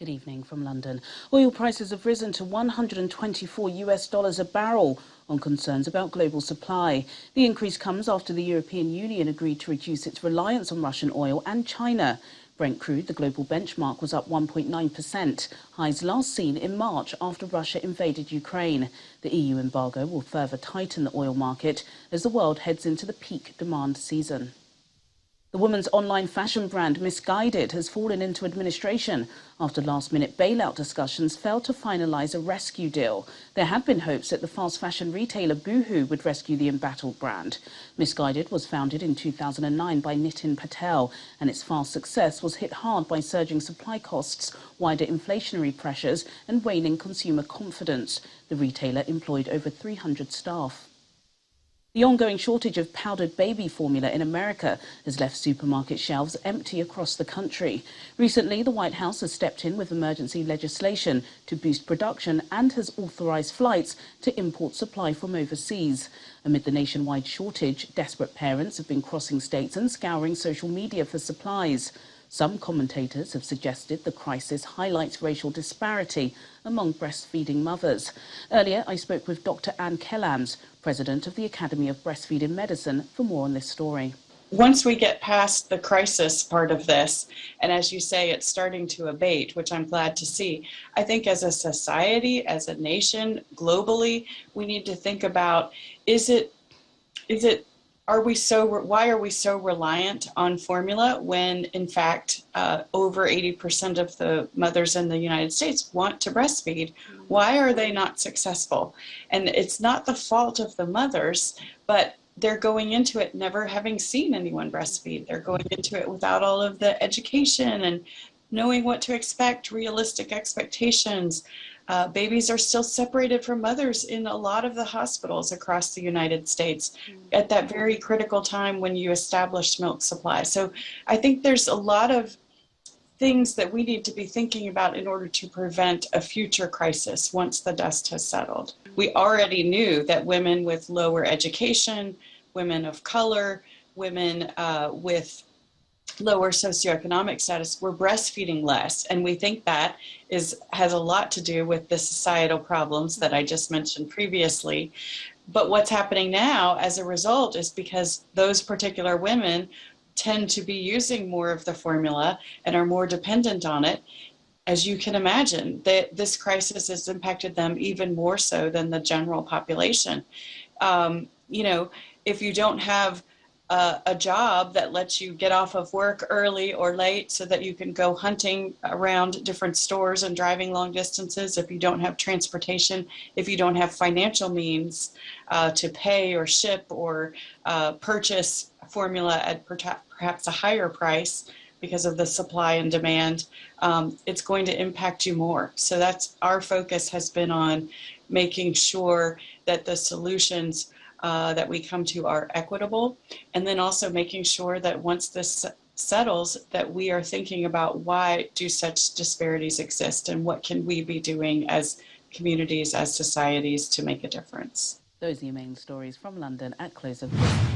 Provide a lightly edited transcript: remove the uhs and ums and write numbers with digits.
Good evening from London. Oil prices have risen to $124 a barrel on concerns about global supply. The increase comes after the European Union agreed to reduce its reliance on Russian oil and China. Brent crude, the global benchmark, was up 1.9%, highs last seen in March after Russia invaded Ukraine. The EU embargo will further tighten the oil market as the world heads into the peak demand season. The women's online fashion brand Misguided has fallen into administration after last-minute bailout discussions failed to finalise a rescue deal. There had been hopes that the fast fashion retailer Boohoo would rescue the embattled brand. Misguided was founded in 2009 by Nitin Patel, and its fast success was hit hard by surging supply costs, wider inflationary pressures and waning consumer confidence. The retailer employed over 300 staff. The ongoing shortage of powdered baby formula in America has left supermarket shelves empty across the country. Recently, the White House has stepped in with emergency legislation to boost production and has authorized flights to import supply from overseas. Amid the nationwide shortage, desperate parents have been crossing states and scouring social media for supplies. Some commentators have suggested the crisis highlights racial disparity among breastfeeding mothers. Earlier, I spoke with Dr. Anne Kellams, president of the Academy of Breastfeeding Medicine, for more on this story. Once we get past the crisis part of this, and as you say, it's starting to abate, which I'm glad to see, I think as a society, as a nation, globally, we need to think about, why are we so reliant on formula when, in fact, over 80% of the mothers in the United States want to breastfeed? Why are they not successful? And it's not the fault of the mothers, but they're going into it never having seen anyone breastfeed. They're going into it without all of the education and knowing what to expect, realistic expectations. Babies are still separated from mothers in a lot of the hospitals across the United States at that very critical time when you establish milk supply. So I think there's a lot of things that we need to be thinking about in order to prevent a future crisis once the dust has settled. We already knew that women with lower education, women of color, women with lower socioeconomic status were breastfeeding less, and we think that has a lot to do with the societal problems that I just mentioned previously. But what's happening now as a result is because those particular women tend to be using more of the formula and are more dependent on it. As you can imagine, this crisis has impacted them even more so than the general population. If you don't have a job that lets you get off of work early or late so that you can go hunting around different stores and driving long distances, if you don't have transportation, if you don't have financial means to pay or ship or purchase formula at perhaps a higher price because of the supply and demand, it's going to impact you more. So that's our focus has been on making sure that the solutions that we come to are equitable, and then also making sure that once this settles, that we are thinking about why do such disparities exist and what can we be doing as communities, as societies to make a difference. Those are your main stories from London at close of business.